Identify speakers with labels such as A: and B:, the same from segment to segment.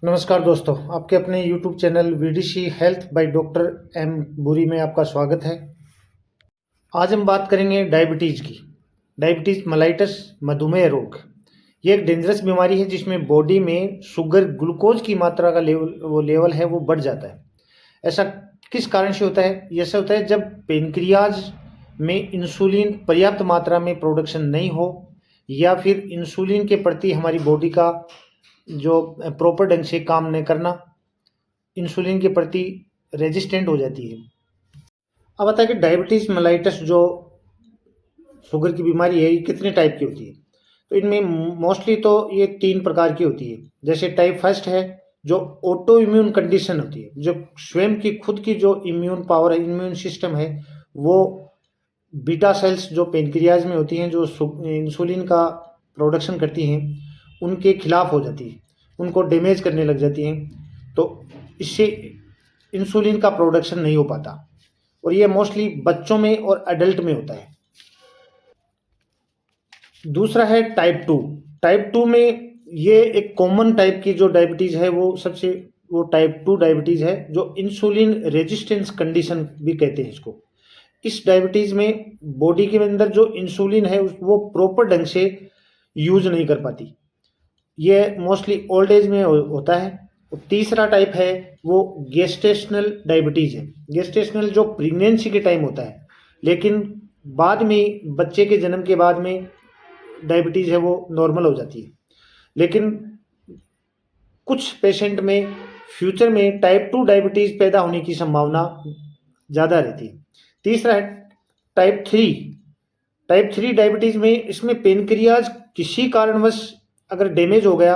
A: नमस्कार दोस्तों, आपके अपने YouTube channel VDC health by doctor M बुरी में आपका स्वागत है। आज हम बात करेंगे डायबिटीज़ की। डायबिटीज़ मेलाइटस मधुमेह रोग। ये एक डेंजरस बीमारी है जिसमें बॉडी में शुगर ग्लूकोज की मात्रा का लेवल है वो बढ़ जाता है। ऐसा किस कारण से होता है? ऐसा होता है जब पेनक्रियाज में इंसुलिन पर्याप्त मात्रा में प्रोडक्शन नहीं हो, या फिर इंसुलिन के प्रति हमारी बॉडी का जो प्रॉपर ढंग से काम नहीं करना, इंसुलिन के प्रति रेजिस्टेंट हो जाती है। अब आता है कि डायबिटीज़ मेलाइटस जो शुगर की बीमारी है, ये कितने टाइप की होती है? तो इनमें मोस्टली तो ये 3 प्रकार की होती है। जैसे टाइप फर्स्ट है जो ऑटो इम्यून कंडीशन होती है, जो स्वयं की खुद की जो इम्यून पावर है, इम्यून सिस्टम है, वो बीटा सेल्स जो पेनक्रियाज में होती हैं, जो इंसुलिन का प्रोडक्शन करती हैं, उनके खिलाफ हो जाती है, उनको डैमेज करने लग जाती हैं। तो इससे इंसुलिन का प्रोडक्शन नहीं हो पाता, और ये मोस्टली बच्चों में और एडल्ट में होता है। दूसरा है टाइप 2। टाइप 2 में ये एक कॉमन टाइप की जो डायबिटीज़ है, वो टाइप 2 डायबिटीज़ है, जो इंसुलिन रेजिस्टेंस कंडीशन भी कहते हैं इसको। इस डायबिटीज़ में बॉडी के अंदर जो इंसुलिन है वो प्रॉपर ढंग से यूज नहीं कर पाती। ये मोस्टली ओल्ड एज में होता है। और तीसरा टाइप है वो गेस्टेशनल डायबिटीज़ है। गेस्टेशनल जो प्रेगनेंसी के टाइम होता है, लेकिन बाद में बच्चे के जन्म के बाद में डायबिटीज़ है वो नॉर्मल हो जाती है। लेकिन कुछ पेशेंट में फ्यूचर में टाइप 2 डायबिटीज़ पैदा होने की संभावना ज़्यादा रहती है। तीसरा है टाइप 3। टाइप 3 डायबिटीज़ में इसमें पेनक्रियाज किसी कारणवश अगर डैमेज हो गया,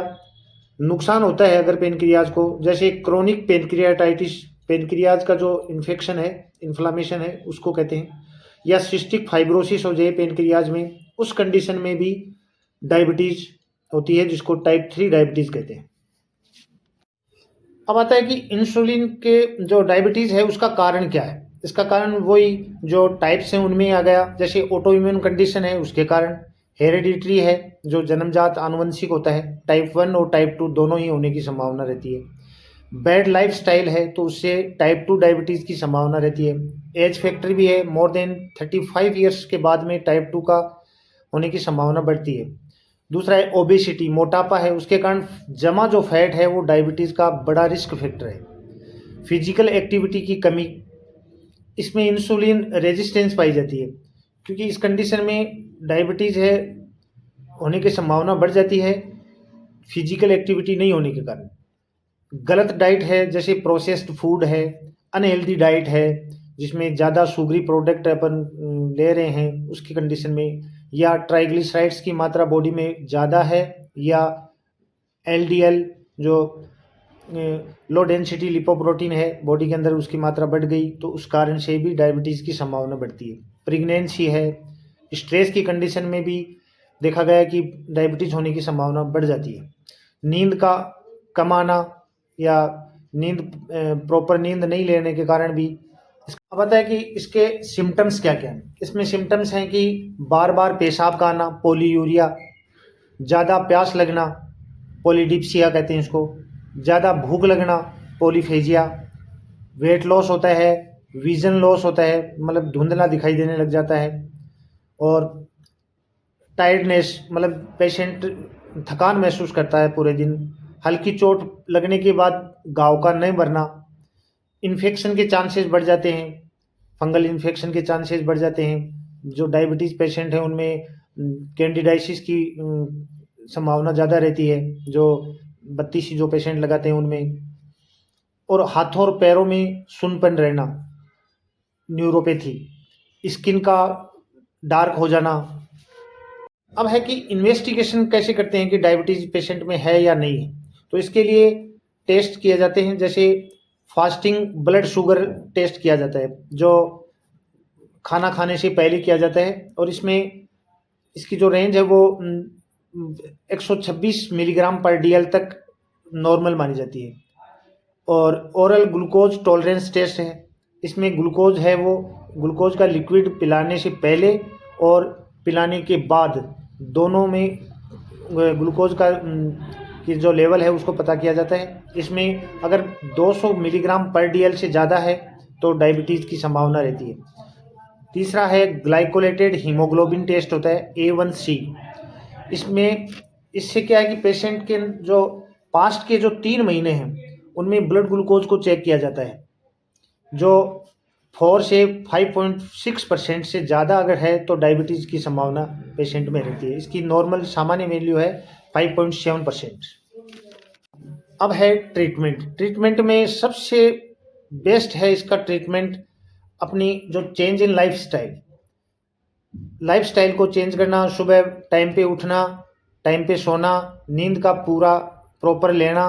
A: नुकसान होता है अगर पेनक्रियाज को, जैसे क्रोनिक पेनक्रियाटाइटिस, पेनक्रियाज का जो इन्फेक्शन है, इन्फ्लामेशन है, उसको कहते हैं, या सिस्टिक फाइब्रोसिस हो जाए पेनक्रियाज में, उस कंडीशन में भी डायबिटीज़ होती है, जिसको टाइप 3 डायबिटीज़ कहते हैं। अब आता है कि इंसुलिन के जो डायबिटीज़ है उसका कारण क्या है? इसका कारण वही जो टाइप्स हैं उनमें आ गया। जैसे ऑटो इम्यून कंडीशन है, उसके कारण हेरिडिटरी है, जो जन्मजात आनुवंशिक होता है, टाइप 1 और टाइप 2 दोनों ही होने की संभावना रहती है। बैड लाइफस्टाइल है, तो उससे टाइप 2 डायबिटीज़ की संभावना रहती है। एज फैक्टर भी है, मोर देन 35 ईयर्स के बाद में टाइप 2 का होने की संभावना बढ़ती है। दूसरा है ओबेसिटी, मोटापा है, उसके कारण जमा जो फैट है वो डायबिटीज़ का बड़ा रिस्क फैक्टर है। फिजिकल एक्टिविटी की कमी, इसमें इंसुलिन रेजिस्टेंस पाई जाती है, क्योंकि इस कंडीशन में डायबिटीज़ है होने की संभावना बढ़ जाती है फिजिकल एक्टिविटी नहीं होने के कारण। गलत डाइट है, जैसे प्रोसेस्ड फूड है, अनहेल्दी डाइट है जिसमें ज़्यादा शुगरी प्रोडक्ट अपन ले रहे हैं उसकी कंडीशन में, या ट्राइग्लिसराइड्स की मात्रा बॉडी में ज़्यादा है, या एलडीएल जो लो डेंसिटी लिपोप्रोटीन है बॉडी के अंदर, उसकी मात्रा बढ़ गई, तो उस कारण से भी डायबिटीज़ की संभावना बढ़ती है। प्रेगनेंसी है, स्ट्रेस की कंडीशन में भी देखा गया है कि डायबिटीज़ होने की संभावना बढ़ जाती है। नींद का कम आना, या प्रॉपर नींद नहीं लेने के कारण भी। अब आता है कि इसके सिम्टम्स क्या क्या हैं। इसमें सिम्टम्स हैं कि बार बार पेशाब का आना, पोलीयूरिया, ज़्यादा प्यास लगना, पोलीडिप्सिया कहते हैं इसको, ज़्यादा भूख लगना, पोलीफेजिया, वेट लॉस होता है, विजन लॉस होता है, मतलब धुंधला दिखाई देने लग जाता है, और टायर्डनेस, मतलब पेशेंट थकान महसूस करता है पूरे दिन, हल्की चोट लगने के बाद घाव का नहीं भरना, इन्फेक्शन के चांसेस बढ़ जाते हैं, फंगल इन्फेक्शन के चांसेस बढ़ जाते हैं। जो डायबिटीज़ पेशेंट हैं उनमें कैंडिडाइसिस की संभावना ज़्यादा रहती है, जो 32 जो पेशेंट लगाते हैं उनमें। और हाथों और पैरों में सुन्नपन रहना, न्यूरोपैथी, स्किन का डार्क हो जाना। अब है कि इन्वेस्टिगेशन कैसे करते हैं कि डायबिटीज़ पेशेंट में है या नहीं है। तो इसके लिए टेस्ट किए जाते हैं, जैसे फास्टिंग ब्लड शुगर टेस्ट किया जाता है, जो खाना खाने से पहले किया जाता है, और इसमें इसकी जो रेंज है वो 126 मिलीग्राम पर डीएल तक नॉर्मल मानी जाती है। और ओरल ग्लूकोज टॉलरेंस टेस्ट है, इसमें ग्लूकोज है वो ग्लूकोज का लिक्विड पिलाने से पहले और पिलाने के बाद दोनों में ग्लूकोज का की जो लेवल है उसको पता किया जाता है। इसमें अगर 200 मिलीग्राम पर DL से ज़्यादा है तो डायबिटीज़ की संभावना रहती है। तीसरा है ग्लाइकोलेटेड हीमोग्लोबिन टेस्ट होता है A1C। इसमें इससे क्या है कि पेशेंट के जो पास्ट के जो 3 महीने हैं उनमें ब्लड ग्लूकोज को चेक किया जाता है, जो 4 से 5.6% से ज़्यादा अगर है तो डायबिटीज़ की संभावना पेशेंट में रहती है। इसकी नॉर्मल सामान्य वैल्यू है 5.7%। अब है ट्रीटमेंट में सबसे बेस्ट है इसका ट्रीटमेंट अपनी जो चेंज इन लाइफस्टाइल को चेंज करना, सुबह टाइम पे उठना, टाइम पे सोना, नींद का पूरा प्रॉपर लेना,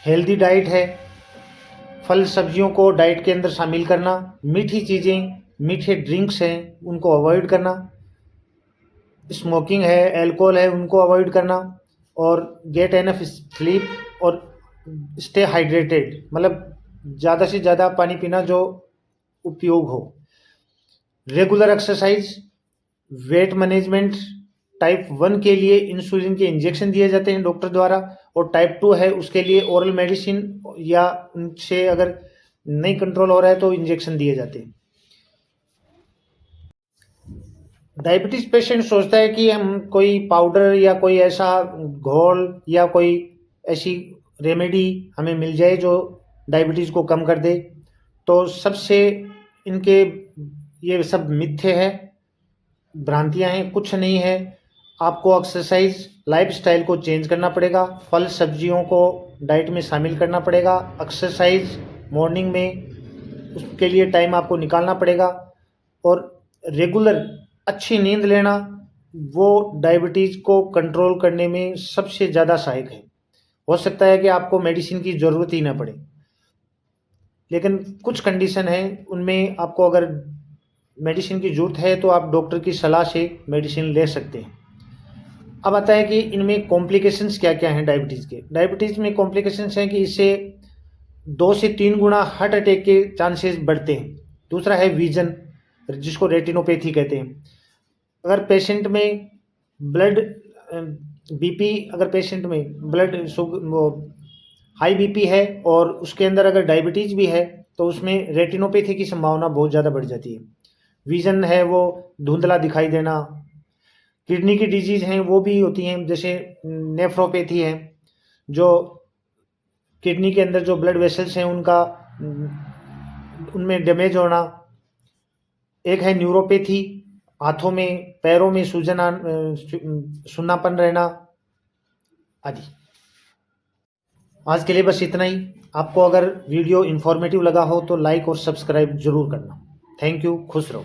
A: हेल्दी डाइट है, फल सब्जियों को डाइट के अंदर शामिल करना, मीठी चीज़ें, मीठे ड्रिंक्स हैं उनको अवॉइड करना, स्मोकिंग है, अल्कोहल है उनको अवॉइड करना, और गेट एनफ स्लीप और स्टे हाइड्रेटेड, मतलब ज़्यादा से ज़्यादा पानी पीना जो उपयोग हो। Regular exercise, weight management. Type 1 के लिए इंसुलिन के इंजेक्शन दिए जाते हैं डॉक्टर द्वारा, और टाइप 2 है उसके लिए ओरल मेडिसिन या उनसे अगर नहीं कंट्रोल हो रहा है तो इंजेक्शन दिए जाते हैं। डायबिटीज पेशेंट सोचता है कि हम कोई पाउडर या कोई ऐसा घोल या कोई ऐसी रेमेडी हमें मिल जाए जो डायबिटीज़ को कम कर दे, तो सबसे इनके ये सब मिथ्ये है, भ्रांतियां हैं, कुछ नहीं है। आपको एक्सरसाइज, लाइफस्टाइल को चेंज करना पड़ेगा, फल सब्जियों को डाइट में शामिल करना पड़ेगा, एक्सरसाइज मॉर्निंग में उसके लिए टाइम आपको निकालना पड़ेगा, और रेगुलर अच्छी नींद लेना वो डायबिटीज़ को कंट्रोल करने में सबसे ज़्यादा सहायक है। हो सकता है कि आपको मेडिसिन की ज़रूरत ही ना पड़े, लेकिन कुछ कंडीशन है उनमें आपको अगर मेडिसिन की ज़रूरत है तो आप डॉक्टर की सलाह से मेडिसिन ले सकते हैं। अब आता है कि इनमें कॉम्प्लिकेशंस क्या क्या हैं डायबिटीज़ के। डायबिटीज़ में कॉम्प्लिकेशंस हैं कि इससे 2 से 3 गुना हार्ट अटैक के चांसेस बढ़ते हैं। दूसरा है विजन, जिसको रेटिनोपैथी कहते हैं। अगर पेशेंट में ब्लड बीपी, अगर पेशेंट में ब्लड हाई बीपी है और उसके अंदर अगर डायबिटीज़ भी है तो उसमें रेटिनोपैथी की संभावना बहुत ज़्यादा बढ़ जाती है। विजन है वो धुंधला दिखाई देना। किडनी की डिजीज़ हैं वो भी होती हैं, जैसे नेफ्रोपैथी है, जो किडनी के अंदर जो ब्लड वेसल्स हैं उनका उनमें डैमेज होना। एक है न्यूरोपैथी, हाथों में पैरों में सूजन सुन्नापन रहना आदि। आज के लिए बस इतना ही। आपको अगर वीडियो इन्फॉर्मेटिव लगा हो तो लाइक और सब्सक्राइब जरूर करना। थैंक यू, खुश रहो।